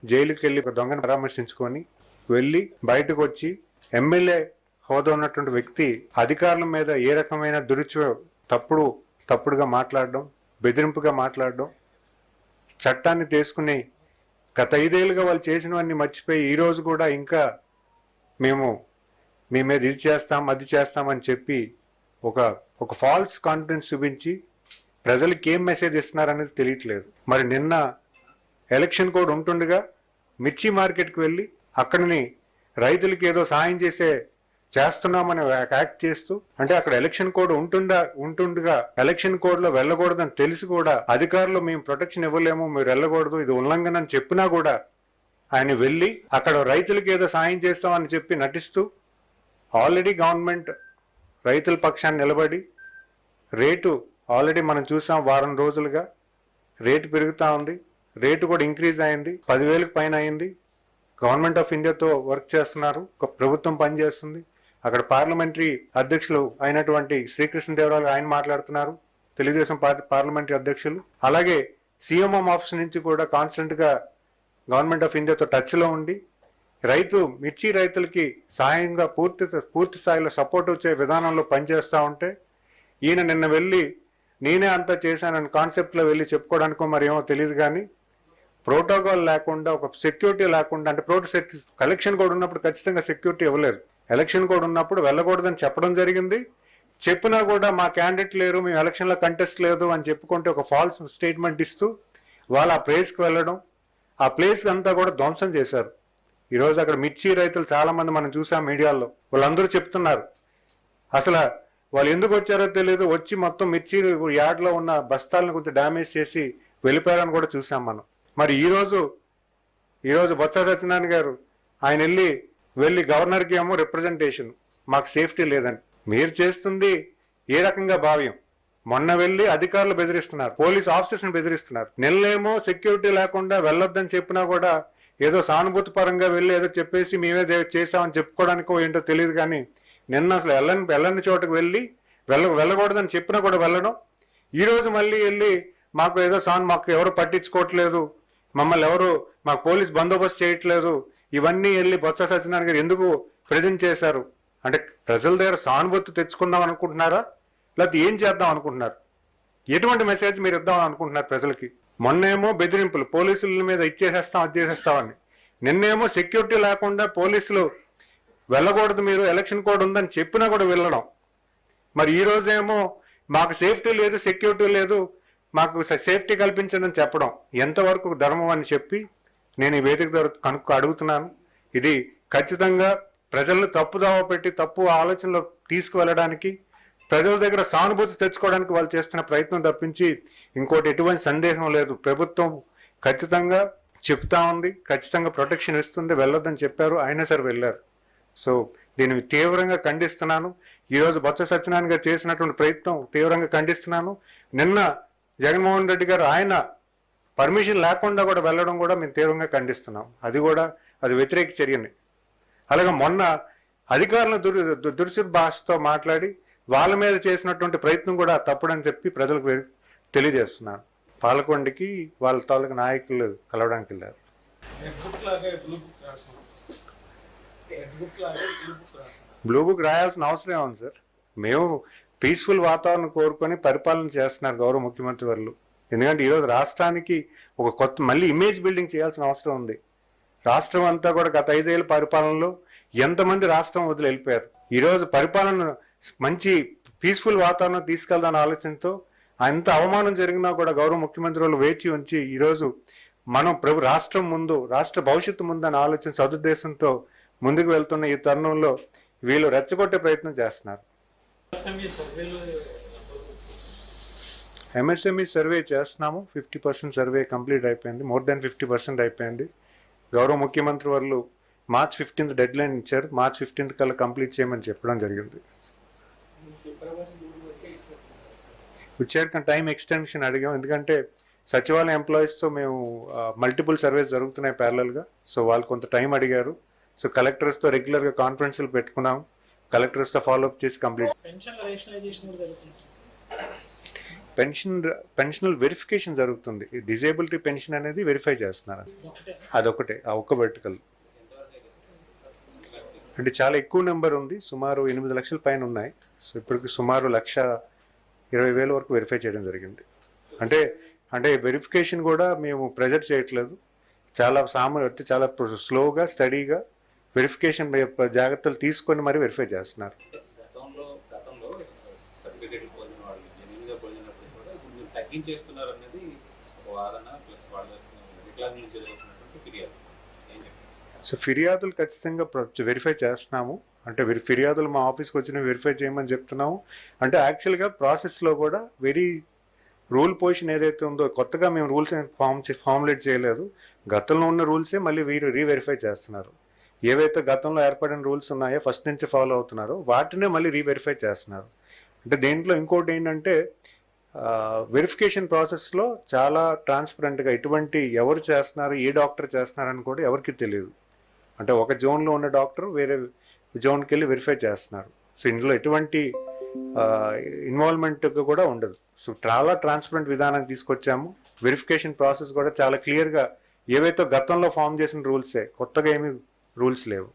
జైలుకి వెళ్ళి ఒక దొంగను పరామర్శించుకొని వెళ్ళి బయటకు వచ్చి ఎమ్మెల్యే హోదా ఉన్నటువంటి వ్యక్తి అధికారుల మీద ఏ రకమైన తప్పుడుగా మాట్లాడడం, బెదిరింపుగా మాట్లాడడం, చట్టాన్ని తీసుకుని గత 5 ఏళ్ళుగా వాళ్ళు చేసినవన్నీ మర్చిపోయి ఈరోజు కూడా ఇంకా మేము మీ మీద ఇది చేస్తాం అది చేస్తామని చెప్పి ఒక ఫాల్స్ కాన్ఫిడెన్స్ చూపించి ప్రజలకి ఏం మెసేజ్ ఇస్తున్నారనేది తెలియట్లేదు. మరి నిన్న ఎలక్షన్ కోడ్ ఉంటుండగా మిర్చి మార్కెట్కి వెళ్ళి అక్కడిని రైతులకి ఏదో సాయం చేస్తున్నామని యాక్ట్ చేస్తూ, అంటే అక్కడ ఎలక్షన్ కోడ్ ఉంటుండగా ఎలక్షన్ కోడ్ లో వెళ్ళకూడదని తెలిసి కూడా అధికారులు మేము ప్రొటెక్షన్ ఇవ్వలేము, మీరు వెళ్ళకూడదు, ఇది ఉల్లంఘన అని చెప్పినా కూడా ఆయన వెళ్ళి అక్కడ రైతులకి ఏదో సాయం చేస్తామని చెప్పి నటిస్తూ ఆల్రెడీ గవర్నమెంట్ రైతుల పక్షాన్ని నిలబడి రేటు ఆల్రెడీ మనం చూసాం, వారం రోజులుగా రేటు పెరుగుతూ ఉంది. రేటు కూడా ఇంక్రీజ్ అయింది, 10,000కి పైన అయింది. గవర్నమెంట్ ఆఫ్ ఇండియాతో వర్క్ చేస్తున్నారు, ప్రభుత్వం పనిచేస్తుంది. అక్కడ పార్లమెంటరీ అధ్యక్షులు అయినటువంటి శ్రీకృష్ణదేవరాయలు ఆయన మాట్లాడుతున్నారు, తెలుగుదేశం పార్టీ పార్లమెంటరీ అధ్యక్షులు. అలాగే సిఎంఎం ఆఫీస్ నుంచి కూడా కాన్స్టెంట్గా గవర్నమెంట్ ఆఫ్ ఇండియాతో టచ్లో ఉండి మిర్చి రైతులకి సాయంగా పూర్తి స్థాయిలో సపోర్ట్ వచ్చే విధానంలో పనిచేస్తూ ఉంటే ఈయన నిన్న వెళ్ళి నేనే అంతా చేశానని కాన్సెప్ట్లో వెళ్ళి చెప్పుకోవడానికో మరి ఏమో తెలియదు, కానీ ప్రోటోకాల్ లేకుండా, ఒక సెక్యూరిటీ లేకుండా, అంటే ఎలక్షన్ కోడ్ ఉన్నప్పుడు ఖచ్చితంగా సెక్యూరిటీ ఇవ్వలేరు. ఎలక్షన్ కోడ్ ఉన్నప్పుడు వెళ్ళకూడదని చెప్పడం జరిగింది. చెప్పినా కూడా మా క్యాండిడేట్ లేరు, మేము ఎలక్షన్లో కంటెస్ట్ లేదు అని చెప్పుకుంటే ఒక ఫాల్స్ స్టేట్మెంట్ ఇస్తూ వాళ్ళు ఆ ప్లేస్కి వెళ్ళడం, ఆ ప్లేస్ అంతా కూడా ధ్వంసం చేశారు. ఈరోజు అక్కడ మిర్చి రైతులు చాలామంది మనం చూసాం మీడియాలో, వాళ్ళందరూ చెప్తున్నారు అసలు వాళ్ళు ఎందుకు వచ్చారో తెలియదు, వచ్చి మొత్తం మిర్చి యార్డ్లో ఉన్న బస్తాలను కొంచెం డ్యామేజ్ చేసి వెళ్ళిపోయారని కూడా చూసాం మనం. మరి ఈరోజు బొత్స సత్యనారాయణ గారు ఆయన వెళ్ళి గవర్నర్కి ఏమో రిప్రజెంటేషన్, మాకు సేఫ్టీ లేదని. మీరు చేస్తుంది ఏ రకంగా భావ్యం? మొన్న వెళ్ళి అధికారులు బెదిరిస్తున్నారు, పోలీస్ ఆఫీసర్స్ని బెదిరిస్తున్నారు. నిన్నేమో సెక్యూరిటీ లేకుండా వెళ్ళొద్దని చెప్పినా కూడా ఏదో సానుభూతి పరంగా వెళ్ళి ఏదో చెప్పేసి మేమే చేసామని చెప్పుకోవడానికో ఏంటో తెలియదు, కానీ నిన్న అసలు వెళ్ళని చోటుకు వెళ్ళకూడదని చెప్పినా కూడా వెళ్ళడం. ఈరోజు మళ్ళీ వెళ్ళి మాకు ఎవరు పట్టించుకోవట్లేదు, మాకు పోలీస్ బందోబస్తు చేయట్లేదు, ఇవన్నీ వెళ్ళి బొత్స సత్యనారాయణ గారు ఎందుకు ప్రజెంట్ చేశారు? అంటే ప్రజల దగ్గర సానుభూతి తెచ్చుకుందాం అనుకుంటున్నారా, లేకపోతే ఏం చేద్దాం అనుకుంటున్నారు? ఎటువంటి మెసేజ్ మీరు ఇద్దామని అనుకుంటున్నారు ప్రజలకి? మొన్నేమో బెదిరింపులు, పోలీసుల మీద ఇచ్చేసేస్తాం అది చేసేస్తామని, నిన్నేమో సెక్యూరిటీ లేకుండా పోలీసులు వెళ్ళకూడదు, మీరు ఎలక్షన్ కోడ్ ఉందని చెప్పినా కూడా వెళ్ళడం. మరి ఈ రోజేమో మాకు సేఫ్టీ లేదు, సెక్యూరిటీ లేదు, మాకు సేఫ్టీ కల్పించదని చెప్పడం ఎంతవరకు ధర్మం అని చెప్పి నేను ఈ వేదిక ద్వారా అడుగుతున్నాను. ఇది ఖచ్చితంగా ప్రజలను తప్పుదావ పెట్టి తప్పు ఆలోచనలో తీసుకువెళ్ళడానికి, ప్రజల దగ్గర సానుభూతి తెచ్చుకోవడానికి వాళ్ళు చేస్తున్న ప్రయత్నం తప్పించి ఇంకోటి ఎటువంటి సందేహం లేదు. ప్రభుత్వం ఖచ్చితంగా చెప్తా ఉంది, ఖచ్చితంగా ప్రొటెక్షన్ ఇస్తుంది, వెళ్ళొద్దని చెప్పారు, అయినా సరే వెళ్ళారు. సో దీన్ని తీవ్రంగా ఖండిస్తున్నాను. ఈరోజు బొత్స సత్యనారాయణ గారు చేసినటువంటి ప్రయత్నం తీవ్రంగా ఖండిస్తున్నాను. నిన్న జగన్మోహన్ రెడ్డి గారు ఆయన పర్మిషన్ లేకుండా కూడా వెళ్ళడం కూడా మేము తీవ్రంగా ఖండిస్తున్నాం. అది వ్యతిరేక చర్యని. అలాగే మొన్న అధికారులను దురుసు భాషతో మాట్లాడి వాళ్ళ మీద చేసినటువంటి ప్రయత్నం కూడా తప్పుడని చెప్పి ప్రజలకు తెలియజేస్తున్నాను. పాలకొండకి వాళ్ళ తాలూకు నాయకులు కలవడానికి వెళ్ళారు. బ్లూ బుక్ రాయాల్సిన అవసరం ఏముంది సార్? మేము పీస్ఫుల్ వాతావరణం కోరుకొని పరిపాలన చేస్తున్నారు గౌరవ ముఖ్యమంత్రి వర్లు. ఎందుకంటే ఈరోజు రాష్ట్రానికి మళ్ళీ ఇమేజ్ బిల్డింగ్ చేయాల్సిన అవసరం ఉంది. రాష్ట్రం అంతా కూడా గత 5 ఏళ్ళ పరిపాలనలో ఎంతమంది రాష్ట్రం వదిలి వెళ్ళిపోయారు. ఈరోజు పరిపాలన మంచి పీస్ఫుల్ వాతావరణం తీసుకెళ్దాన్న ఆలోచనతో అంత అవమానం జరిగినా కూడా గౌరవ ముఖ్యమంత్రి వాళ్ళు వేచి ఉంచి ఈరోజు మనం రాష్ట్ర భవిష్యత్తు ముందన్న ఆలోచన సదుద్దేశంతో ముందుకు వెళ్తున్న ఈ తరుణంలో వీళ్ళు రెచ్చగొట్టే ప్రయత్నం చేస్తున్నారు. ఎంఎస్ఎంఈ సర్వే చేస్తున్నాము. 50% సర్వే కంప్లీట్ అయిపోయింది, మోర్ దాన్ 50% అయిపోయింది. గౌరవ ముఖ్యమంత్రి వాళ్ళు March 15th డెడ్ లైన్ ఇచ్చారు. March 15th కల్లా కంప్లీట్ చేయమని చెప్పడం జరిగింది. వచ్చాక టైం ఎక్స్టెన్షన్ అడిగాం, ఎందుకంటే సచివాలయ ఎంప్లాయీస్తో మేము మల్టిపుల్ సర్వేస్ జరుగుతున్నాయి ప్యారలల్గా. సో వాళ్ళు కొంత టైం అడిగారు. సో కలెక్టర్స్తో రెగ్యులర్గా కాన్ఫరెన్స్లు పెట్టుకున్నాం, కలెక్టర్స్తో ఫాలోఅప్ చేసి కంప్లీట్. పెన్షనల్ వెరిఫికేషన్ జరుగుతుంది. డిజేబిలిటీ పెన్షన్ అనేది వెరిఫై చేస్తున్నారు. అదొకటే, ఆ ఒక్క వర్టికల్. అంటే చాలా ఎక్కువ నెంబర్ ఉంది, సుమారు 8 లక్షల పైన ఉన్నాయి. సో ఇప్పటికి సుమారు 1,20,000 వరకు వెరిఫై చేయడం జరిగింది. అంటే వెరిఫికేషన్ కూడా మేము ప్రెజర్ చేయట్లేదు, చాలా చాలా స్లోగా స్టడీగా వెరిఫికేషన్ జాగ్రత్తలు తీసుకొని మరి వెరిఫై చేస్తున్నారు. తగ్గించేస్తున్నారు అన్నది వాదన ప్లస్ వాళ్ళ వికలాంగుల నుంచి జరుగుతున్నటువంటి ఫిర్యాదు. సో ఫిర్యాదులు ఖచ్చితంగా వెరిఫై చేస్తున్నాము. అంటే ఫిర్యాదులు మా ఆఫీస్కి వచ్చిన వెరిఫై చేయమని చెప్తున్నాము. అంటే యాక్చువల్గా ప్రాసెస్లో కూడా రూల్ పొజిషన్ ఏదైతే ఉందో, కొత్తగా మేము రూల్స్ ఫార్ములేట్ చేయలేదు. గతంలో ఉన్న రూల్సే మళ్ళీ వీరు రీవెరిఫై చేస్తున్నారు. ఏవైతే గతంలో ఏర్పడిన రూల్స్ ఉన్నాయో ఫస్ట్ నుంచి ఫాలో అవుతున్నారో వాటినే మళ్ళీ రీవెరిఫై చేస్తున్నారు. అంటే దేంట్లో ఇంకోటి ఏంటంటే, వెరిఫికేషన్ ప్రాసెస్లో చాలా ట్రాన్స్పరెంట్గా ఎటువంటి ఎవరు చేస్తున్నారు, ఏ డాక్టర్ చేస్తున్నారని కూడా ఎవరికి తెలియదు. అంటే ఒక జోన్లో ఉన్న డాక్టర్ వేరే జోన్కి వెళ్ళి వెరిఫై చేస్తున్నారు. సో ఇందులో ఎటువంటి ఇన్వాల్వ్మెంట్ కూడా ఉండదు. సో చాలా ట్రాన్స్పరెంట్ విధానాన్ని తీసుకొచ్చాము. వెరిఫికేషన్ ప్రాసెస్ కూడా చాలా క్లియర్గా, ఏవైతే గతంలో ఫామ్ చేసిన రూల్సే, కొత్తగా ఏమీ రూల్స్ లేవు.